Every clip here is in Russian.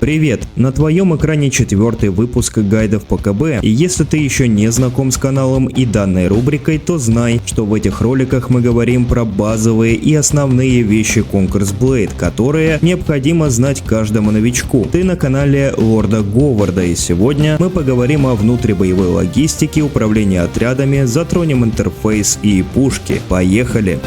Привет! На твоем экране 4-й выпуск гайдов по КБ, и если ты еще не знаком с каналом и данной рубрикой, то знай, что в этих роликах мы говорим про базовые и основные вещи Conquer's Blade, которые необходимо знать каждому новичку. Ты на канале Лорда Говарда, и сегодня мы поговорим о внутрибоевой логистике, управлении отрядами, затронем интерфейс и пушки. Поехали!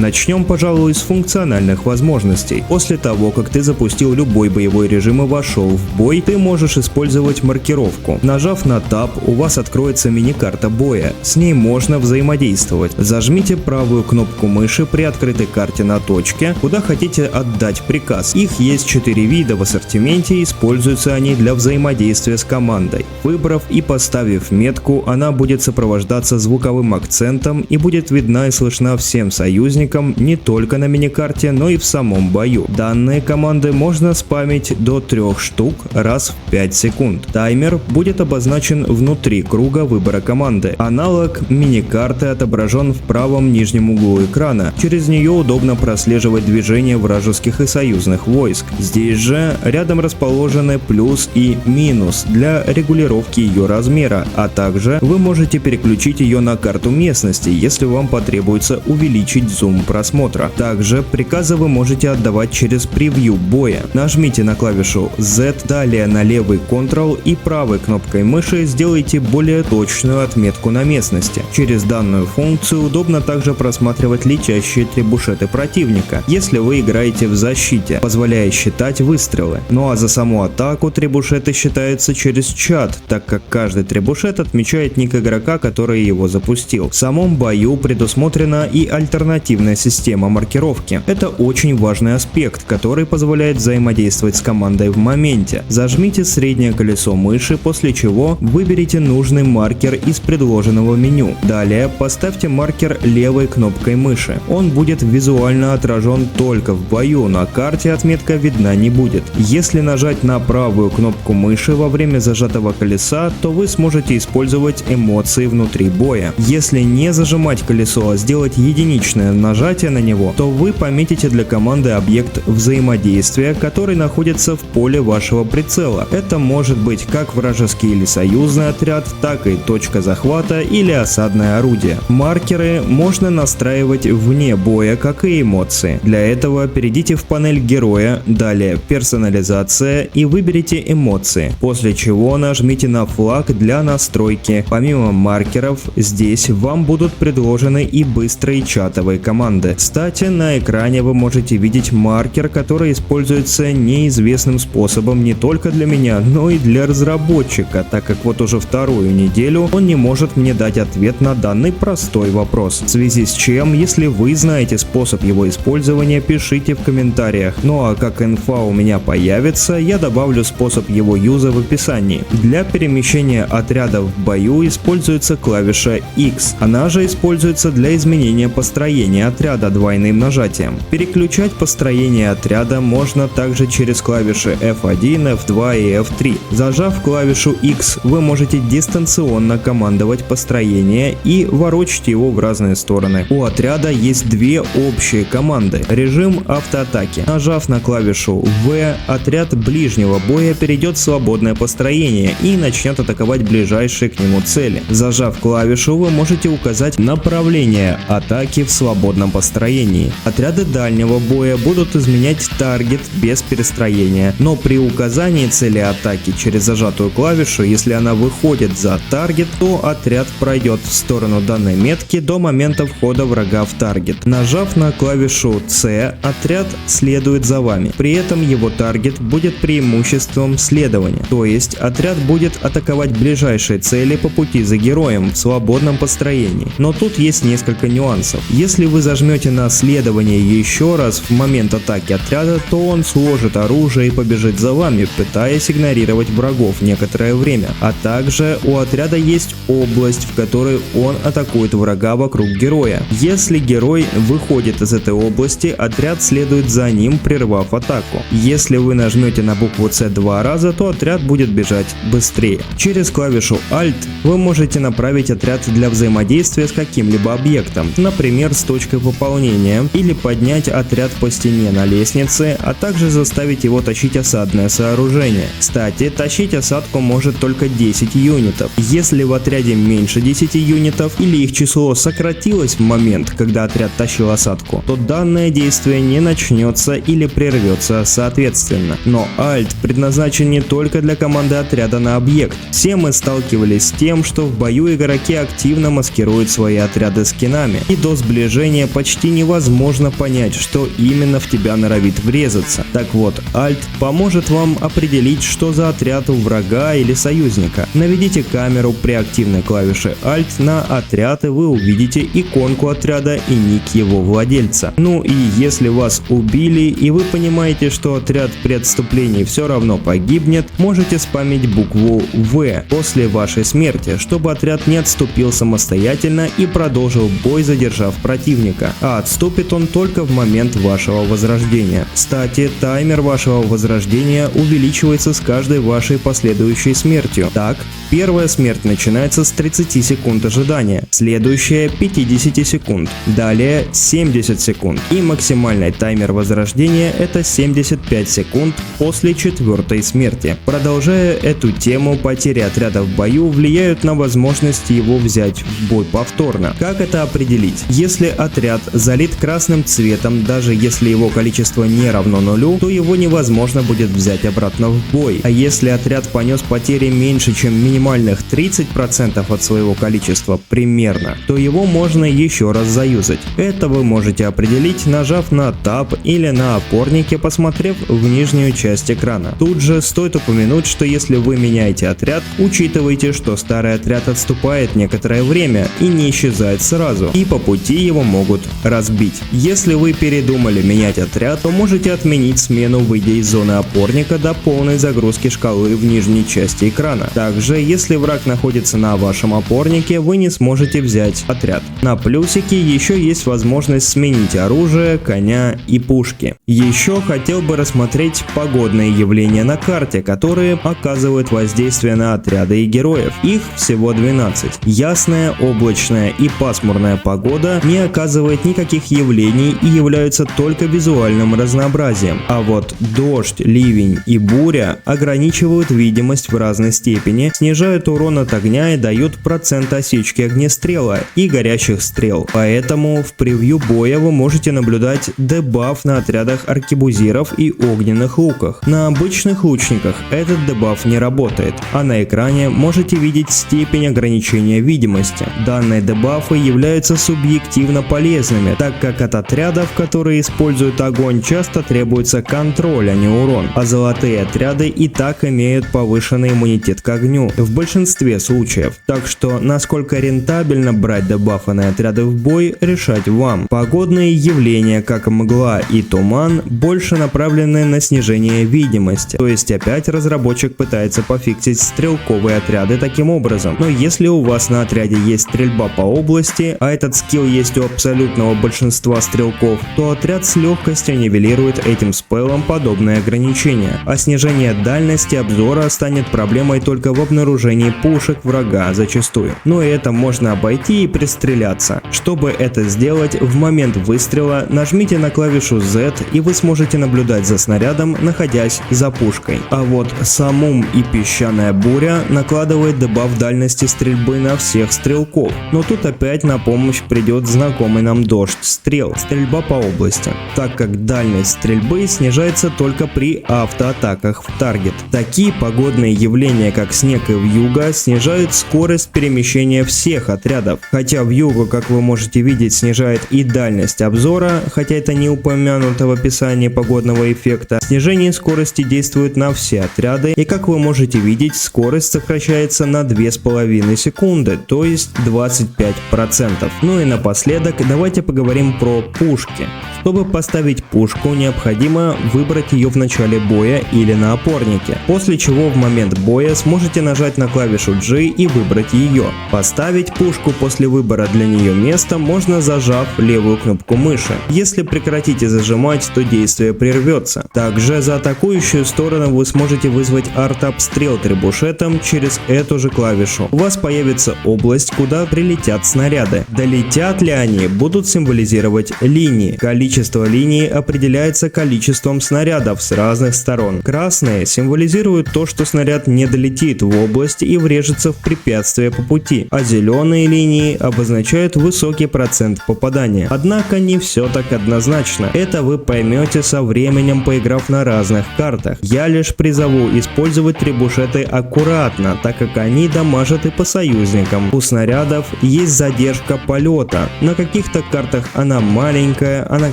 Начнем, пожалуй, с функциональных возможностей. После того, как ты запустил любой боевой режим и вошел в бой, ты можешь использовать маркировку. Нажав на Tab, у вас откроется мини-карта боя. С ней можно взаимодействовать. Зажмите правую кнопку мыши при открытой карте на точке, куда хотите отдать приказ. Их есть 4 вида в ассортименте, используются они для взаимодействия с командой. Выбрав и поставив метку, она будет сопровождаться звуковым акцентом и будет видна и слышна всем союзникам, не только на миникарте, но и в самом бою. Данные команды можно спамить до 3 штук раз в 5 секунд. Таймер будет обозначен внутри круга выбора команды. Аналог миникарты отображен в правом нижнем углу экрана. Через нее удобно прослеживать движение вражеских и союзных войск. Здесь же рядом расположены плюс и минус для регулировки ее размера, а также вы можете переключить ее на карту местности, если вам потребуется увеличить зум просмотра. Также приказы вы можете отдавать через превью боя. Нажмите на клавишу Z, далее на левый Ctrl и правой кнопкой мыши сделайте более точную отметку на местности. Через данную функцию удобно также просматривать летящие требушеты противника, если вы играете в защите, позволяя считать выстрелы. Ну а за саму атаку требушеты считаются через чат, так как каждый требушет отмечает ник игрока, который его запустил. В самом бою предусмотрена и альтернативная система маркировки. Это очень важный аспект, который позволяет взаимодействовать с командой в моменте. Зажмите среднее колесо мыши, после чего выберите нужный маркер из предложенного меню. Далее поставьте маркер левой кнопкой мыши. Он будет визуально отражен только в бою, на карте отметка видна не будет. Если нажать на правую кнопку мыши во время зажатого колеса, то вы сможете использовать эмоции внутри боя. Если не зажимать колесо, а сделать единичное нажатие на него, то вы пометите для команды объект взаимодействия, который находится в поле вашего прицела. Это может быть как вражеский или союзный отряд, так и точка захвата или осадное орудие. Маркеры можно настраивать вне боя, как и эмоции. Для этого перейдите в панель героя, далее персонализация и выберите эмоции, после чего нажмите на флаг для настройки. Помимо маркеров, здесь вам будут предложены и быстрые чатовые команды. Кстати, на экране вы можете видеть маркер, который используется неизвестным способом не только для меня, но и для разработчика, так как вот уже вторую неделю он не может мне дать ответ на данный простой вопрос. В связи с чем, если вы знаете способ его использования, пишите в комментариях. Ну а как инфа у меня появится, я добавлю способ его юза в описании. Для перемещения отряда в бою используется клавиша X. Она же используется для изменения построения отряда двойным нажатием. Переключать построение отряда можно также через клавиши F1, F2 и F3. Зажав клавишу X, вы можете дистанционно командовать построение и ворочать его в разные стороны. У отряда есть две общие команды. Режим автоатаки. Нажав на клавишу V, отряд ближнего боя перейдет в свободное построение и начнет атаковать ближайшие к нему цели. Зажав клавишу, вы можете указать направление атаки в свободном построении. Отряды дальнего боя будут изменять таргет без перестроения, но при указании цели атаки через зажатую клавишу, если она выходит за таргет, то отряд пройдет в сторону данной метки до момента входа врага в таргет. Нажав на клавишу C, отряд следует за вами. При этом его таргет будет преимуществом следования, то есть отряд будет атаковать ближайшие цели по пути за героем в свободном построении. Но тут есть несколько нюансов. Если вы зажмете на следование еще раз в момент атаки отряда, то он сложит оружие и побежит за вами, пытаясь игнорировать врагов некоторое время. А также у отряда есть область, в которой он атакует врага вокруг героя. Если герой выходит из этой области, отряд следует за ним, прервав атаку. Если вы нажмете на букву C 2 раза, то отряд будет бежать быстрее. Через клавишу Alt вы можете направить отряд для взаимодействия с каким-либо объектом, например с точкой пополнения или поднять отряд по стене на лестнице, а также заставить его тащить осадное сооружение. Кстати, тащить осадку может только 10 юнитов. Если в отряде меньше 10 юнитов или их число сократилось в момент, когда отряд тащил осадку, то данное действие не начнется или прервется соответственно. Но Alt предназначен не только для команды отряда на объект. Все мы сталкивались с тем, что в бою игроки активно маскируют свои отряды скинами, и до сближения почти невозможно понять, что именно в тебя норовит врезаться. Так вот, Alt поможет вам определить, что за отряд у врага или союзника. Наведите камеру при активной клавише Alt на отряд, и вы увидите иконку отряда и ник его владельца. Ну и если вас убили и вы понимаете, что отряд при отступлении все равно погибнет, можете спамить букву В после вашей смерти, чтобы отряд не отступил самостоятельно и продолжил бой, задержав противника, а отступит он только в момент вашего возрождения. Кстати, таймер вашего возрождения увеличивается с каждой вашей последующей смертью. Так, первая смерть начинается с 30 секунд ожидания, следующая 50 секунд, далее 70 секунд и максимальный таймер возрождения это 75 секунд после четвертой смерти. Продолжая эту тему, потери отряда в бою влияют на возможность его взять в бой повторно. Как это определить? Если отряд залит красным цветом, даже если его количество не равно нулю, то его невозможно будет взять обратно в бой. А если отряд понес потери меньше, чем минимальных 30% от своего количества примерно, то его можно еще раз заюзать. Это вы можете определить, нажав на Tab или на опорнике, посмотрев в нижнюю часть экрана. Тут же стоит упомянуть, что если вы меняете отряд, учитывайте, что старый отряд отступает некоторое время и не исчезает сразу, и по пути его могут разбить. Если вы передумали менять отряд, то можете отменить смену, выйдя из зоны опорника до полной загрузки шкалы в нижней части экрана. Также, если враг находится на вашем опорнике, вы не сможете взять отряд. На плюсике еще есть возможность сменить оружие, коня и пушки. Еще хотел бы рассмотреть погодные явления на карте, которые оказывают воздействие на отряды и героев. Их всего 12. Ясная, облачная и пасмурная погода не оказывает никаких явлений и являются только визуальным разнообразием. А вот дождь, ливень и буря ограничивают видимость в разной степени, снижают урон от огня и дают процент осечки огнестрела и горящих стрел. Поэтому в превью боя вы можете наблюдать дебаф на отрядах аркебузиров и огненных луках. На обычных лучниках этот дебаф не работает, а на экране можете видеть степень ограничения видимости. Данные дебафы являются субъективно полезными, так как от отрядов, которые используют огонь, часто требуется контроль, а не урон, а золотые отряды и так имеют повышенный иммунитет к огню в большинстве случаев. Так что насколько рентабельно брать дебафы отряды в бой, решать вам. Погодные явления, как мгла и туман, больше направлены на снижение видимости, то есть опять разработчик пытается пофиксить стрелковые отряды таким образом. Но если у вас на отряде есть стрельба по области, а этот скилл есть у абсолютного большинства стрелков, то отряд с легкостью нивелирует этим спеллом подобные ограничения, а снижение дальности обзора станет проблемой только в обнаружении пушек врага зачастую. Но и это можно обойти и пристреляться. Чтобы это сделать, в момент выстрела нажмите на клавишу Z, и вы сможете наблюдать за снарядом, находясь за пушкой. А вот Самум и песчаная буря накладывает дебаф дальности стрельбы на всех стрелков. Но тут опять на помощь придет знакомый нам дождь стрел, стрельба по области, так как дальность стрельбы снижается только при автоатаках в таргет. Такие погодные явления, как снег и вьюга, снижают скорость перемещения всех отрядов. Хотя вьюга, как вы можете видеть, снижает и дальность обзора, хотя это не упомянуто в описании погодного эффекта, снижение скорости действует на все отряды, и как вы можете видеть, скорость сокращается на 2,5 секунды, то есть 25%. Ну и напоследок давайте поговорим про пушки. Чтобы поставить пушку, необходимо выбрать ее в начале боя или на опорнике, после чего в момент боя сможете нажать на клавишу G и выбрать ее. Поставить пушку после выбора для нее места можно, зажав левую кнопку мыши. Если прекратите зажимать, то действие прервется. Также за атакующую сторону вы сможете вызвать артобстрел трибушетом через эту же клавишу. У вас появится область, куда прилетят снаряды. Долетят ли они, будут символизировать линии. Количество линий определяется количеством снарядов с разных сторон. Красные символизируют то, что снаряд не долетит в область и врежется в препятствие по пути, а зеленые линии обозначают высокий процент попадания. Однако не все так однозначно. Это вы поймете со временем, поиграв на разных картах. Я лишь призову использовать трибушеты аккуратно, так как они дамажат и по союзникам. У снарядов есть задержка полета. На каких-то картах она маленькая, а на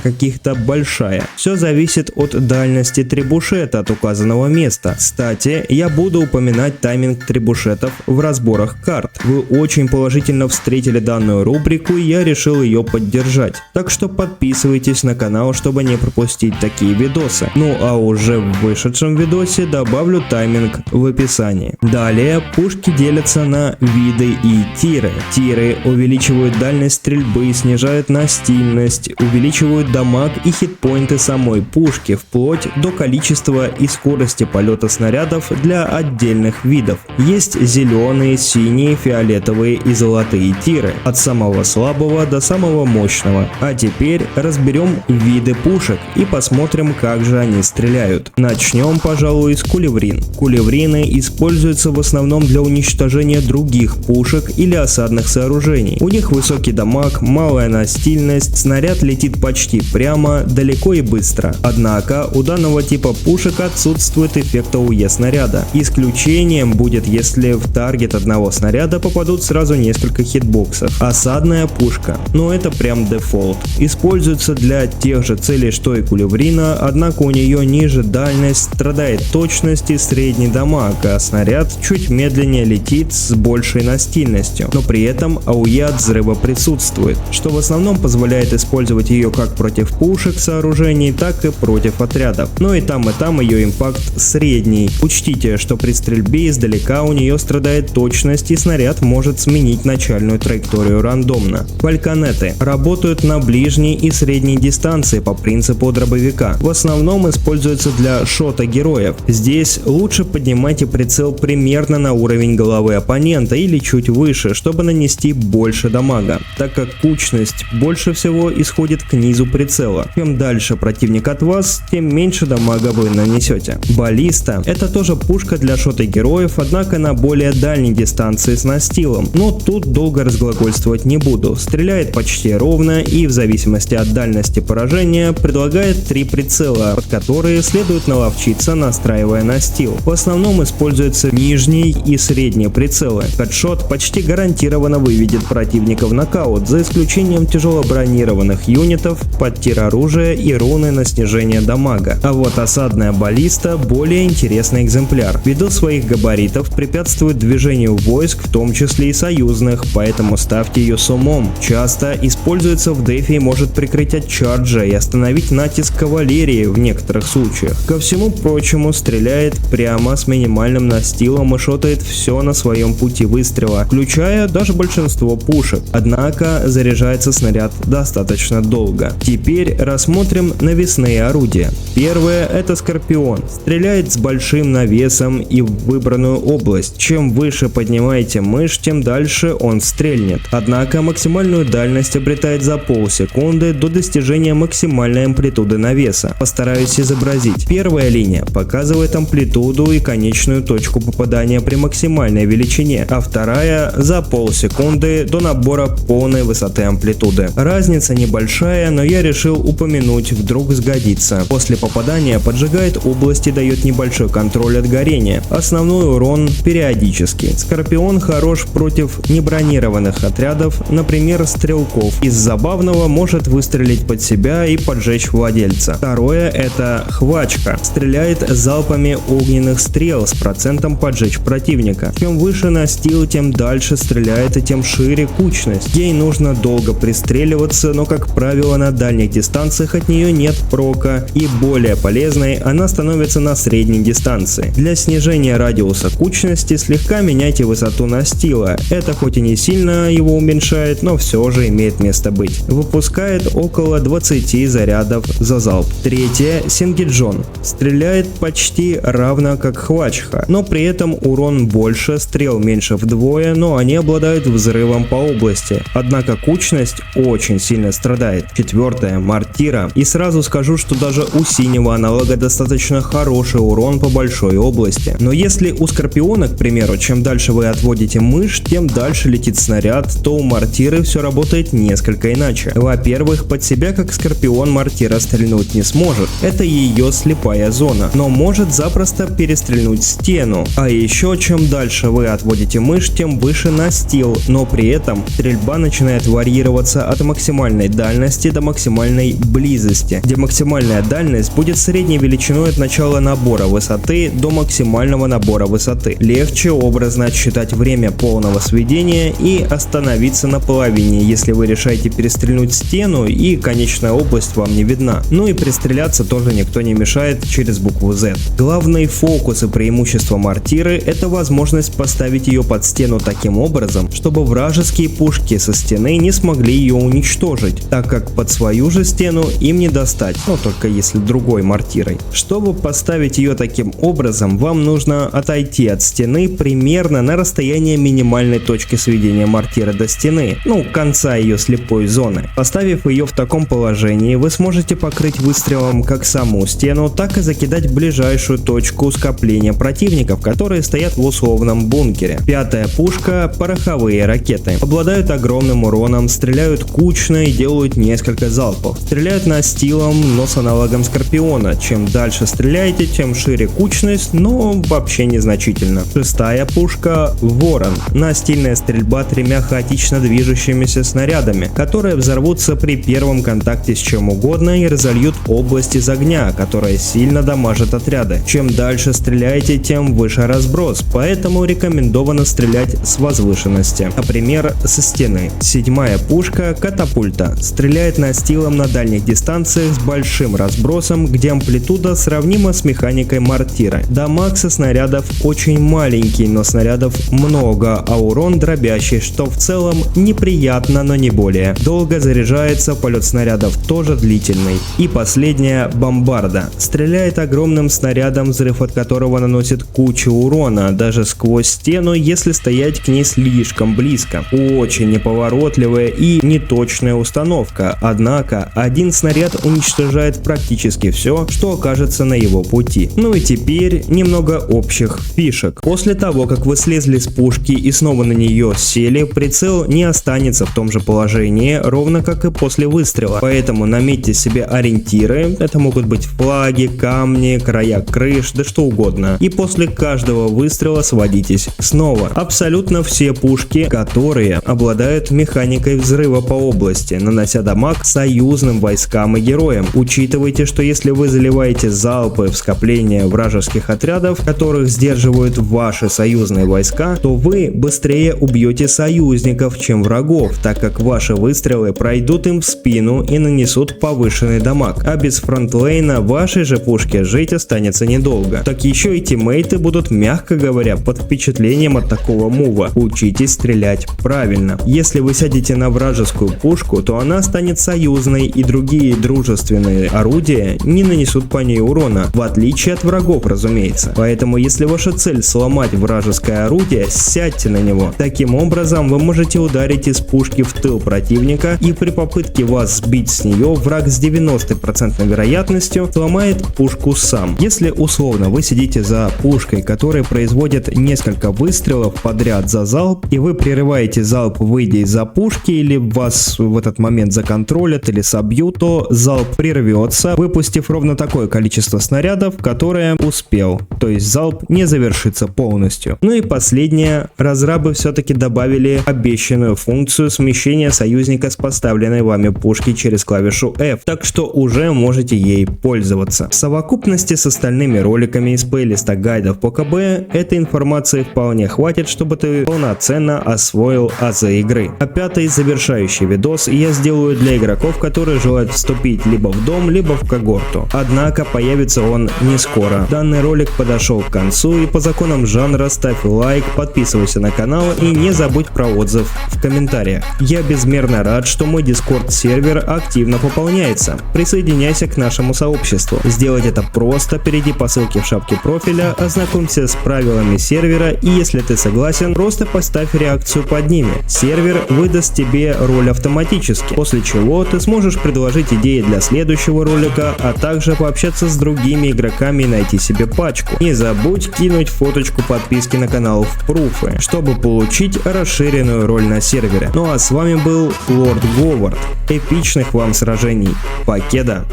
каких-то большая. Все зависит от дальности трибушета от указанного места. Кстати, я буду упоминать тайминг трибушетов в разборах карт. Вы очень положительно встретили данную рубрику, и я решил ее поддержать. Так что подписывайтесь на канал, чтобы не пропустить такие видосы. Ну а уже в вышедшем видосе добавлю тайминг в описании. Далее пушки делятся на виды и тиры. Тиры увеличивают дальность стрельбы, снижают настильность, увеличивают дамаг и хитпоинты самой пушки, вплоть до количества и скорости полета снарядов для отдельных видов. Есть зеленые, синие, фиолетовые и золотые тиры, от самого слабого до самого мощного. А теперь разберем виды пушек и посмотрим, как же они стреляют. Начнем, пожалуй, с кулеврин. Кулеврины используются в основном для уничтожения других пушек или осадных сооружений. У них высокий дамаг, малая настильность, снаряд летит почти прямо, далеко и быстро. Однако у данного типа пушек отсутствует эффект АОЕ снаряда. Исключением будет, если в таргет одного снаряда попадут сразу несколько хитбоксов. Осадная пушка, но это прям дефолт. Используется для тех же целей, что и кулеврина, однако у нее ниже дальность, страдает точность и средний дамаг, а снаряд чуть медленнее летит с большей настильностью, но при этом АОЕ от взрыва присутствует, что в основном позволяет использовать ее как против пушек сооружений, так и против отрядов. Но и там ее импакт средний. Учтите, что при стрельбе издалека у нее страдает точность и снаряд может сменить начальную траекторию рандомно. Фальконеты работают на ближней и средней дистанции по принципу дробовика. В основном используются для шота героев. Здесь лучше поднимайте прицел примерно на уровень головы оппонента или чуть выше, чтобы нанести больше дамага, так как кучность больше всего исходит к низу прицела. Чем дальше противник от вас, тем меньше дамага вы нанесете. Баллиста — это тоже пушка для шота героев, однако на более дальней дистанции с настилом, но тут долго разглагольствовать не буду. Стреляет почти ровно и в зависимости от дальности поражения предлагает 3 прицела, под которые следует наловчиться, настраивая настил. В основном используются нижний и средний прицелы. Хедшот почти гарантированно выведет противника в нокаут, за исключением тяжело бронированных юнитов, под тир оружия и руны на снижение дамага. А вот осадная баллиста более интересный экземпляр. Ввиду своих габаритов препятствует движению войск, в том числе и союзных, поэтому ставьте ее с умом. Часто используется в дефе и может прикрыть от чарджа и остановить натиск кавалерии в некоторых случаях. Ко всему прочему стреляет прямо с минимальным настилом и шотает все на своем пути выстрела, включая даже большинство пушек. Однако заряжается снаряд достаточно долго. Теперь рассмотрим навесные орудия. Первое — это Скорпион. Стреляет с большим навесом и в выбранную область. Чем выше поднимаете мышь, тем дальше он стрельнет. Однако максимальную дальность обретает за полсекунды до достижения максимальной амплитуды навеса. Постараюсь изобразить. Первая линия показывает амплитуду и конечную точку попадания при максимальной величине, а вторая за полсекунды до набора полной высоты амплитуды. Разница небольшая, но я решил упомянуть, вдруг сгодится. После попадания поджигает область и дает небольшой контроль от горения. Основной урон периодически. Скорпион хорош против небронированных отрядов, например, стрелков. Из забавного может выстрелить под себя и поджечь владельца. Второе — это Хвачка. Стреляет залпами огненных стрел с процентом поджечь противника. Чем выше настил, тем дальше стреляет и тем шире кучность. Ей нужно долго пристреливаться, но как правило на дальней дальних дистанциях от нее нет прока, и более полезной она становится на средней дистанции. Для снижения радиуса кучности слегка меняйте высоту настила. Это хоть и не сильно его уменьшает, но все же имеет место быть. Выпускает около 20 зарядов за залп. Третье, Сингиджон. Стреляет почти равно как Хвачха, но при этом урон больше, стрел меньше вдвое, но они обладают взрывом по области. Однако кучность очень сильно страдает. Четвертое, Мортира. И сразу скажу, что даже у синего аналога достаточно хороший урон по большой области. Но если у Скорпиона, к примеру, чем дальше вы отводите мышь, тем дальше летит снаряд, то у Мортиры все работает несколько иначе. Во-первых, под себя как Скорпион Мортира стрельнуть не сможет. Это ее слепая зона, но может запросто перестрельнуть стену. А еще чем дальше вы отводите мышь, тем выше настил, но при этом стрельба начинает варьироваться от максимальной дальности до максимальной близости, где максимальная дальность будет средней величиной от начала набора высоты до максимального набора высоты. Легче образно отсчитать время полного сведения и остановиться на половине, если вы решаете перестрельнуть стену и конечная область вам не видна. Ну и пристреляться тоже никто не мешает через букву Z. Главный фокус и преимущество Мортиры — это возможность поставить ее под стену таким образом, чтобы вражеские пушки со стены не смогли ее уничтожить, так как под свою же стену им не достать, но только если другой Мортирой. Чтобы поставить ее таким образом, вам нужно отойти от стены примерно на расстояние минимальной точки сведения Мортиры до стены, конца ее слепой зоны. Поставив ее в таком положении, вы сможете покрыть выстрелом как саму стену, так и закидать ближайшую точку скопления противников, которые стоят в условном бункере. Пятая пушка — пороховые ракеты. Обладают огромным уроном, стреляют кучно и делают несколько залпов. Стреляют настилом, но с аналогом Скорпиона. Чем дальше стреляете, тем шире кучность, но вообще незначительно. Шестая пушка — Ворон. Настильная стрельба тремя хаотично движущимися снарядами, которые взорвутся при первом контакте с чем угодно и разольют область из огня, которая сильно дамажит отряды. Чем дальше стреляете, тем выше разброс, поэтому рекомендовано стрелять с возвышенности, например, со стены. Седьмая пушка — Катапульта. Стреляет настилом на дальних дистанциях с большим разбросом, где амплитуда сравнима с механикой Мортиры. Дамаг со снарядов очень маленький, но снарядов много, а урон дробящий, что в целом неприятно, но не более. Долго заряжается, полет снарядов тоже длительный. И последняя — Бомбарда. Стреляет огромным снарядом, взрыв от которого наносит кучу урона, даже сквозь стену, если стоять к ней слишком близко. Очень неповоротливая и неточная установка, однако один снаряд уничтожает практически все, что окажется на его пути. Ну и теперь немного общих фишек. После того, как вы слезли с пушки и снова на нее сели, прицел не останется в том же положении, ровно как и после выстрела. Поэтому наметьте себе ориентиры, это могут быть флаги, камни, края крыш, да что угодно. И после каждого выстрела сводитесь снова. Абсолютно все пушки, которые обладают механикой взрыва по области, нанося дамаг союзным войскам и героям. Учитывайте, что если вы заливаете залпы в скопление вражеских отрядов, которых сдерживают ваши союзные войска, то вы быстрее убьете союзников, чем врагов, так как ваши выстрелы пройдут им в спину и нанесут повышенный дамаг. А без фронтлейна вашей же пушке жить останется недолго. Так еще и тиммейты будут, мягко говоря, под впечатлением от такого мува. Учитесь стрелять правильно. Если вы сядете на вражескую пушку, то она станет союзной, и другие дружественные орудия не нанесут по ней урона, в отличие от врагов, разумеется. Поэтому если ваша цель сломать вражеское орудие, сядьте на него. Таким образом вы можете ударить из пушки в тыл противника, и при попытке вас сбить с нее враг с 90% вероятностью сломает пушку сам. Если условно вы сидите за пушкой, которая производит несколько выстрелов подряд за залп, и вы прерываете залп, выйдя из-за пушки, или вас в этот момент законтролят или собьют, то залп прервется, выпустив ровно такое количество снарядов, которое успел. То есть залп не завершится полностью. Ну и последнее. Разрабы все-таки добавили обещанную функцию смещения союзника с поставленной вами пушки через клавишу F, так что уже можете ей пользоваться. В совокупности с остальными роликами из плейлиста гайдов по КБ этой информации вполне хватит, чтобы ты полноценно освоил азы игры. А пятый завершающий видос я сделаю для игроков, которые желают вступить либо в дом, либо в когорту. Однако появится он не скоро. Данный ролик подошел к концу, и по законам жанра ставь лайк, подписывайся на канал и не забудь про отзыв в комментариях. Я безмерно рад, что мой Discord сервер активно пополняется. Присоединяйся к нашему сообществу. Сделать это просто, перейди по ссылке в шапке профиля, ознакомься с правилами сервера, и если ты согласен, просто поставь реакцию под ними. Сервер выдаст тебе роль автоматически, после чего ты сможешь предложить идеи для следующего ролика, а также пообщаться с другими игроками и найти себе пачку. Не забудь кинуть фоточку подписки на канал в пруфы, чтобы получить расширенную роль на сервере. Ну а с вами был Лорд Говард. Эпичных вам сражений. Покеда!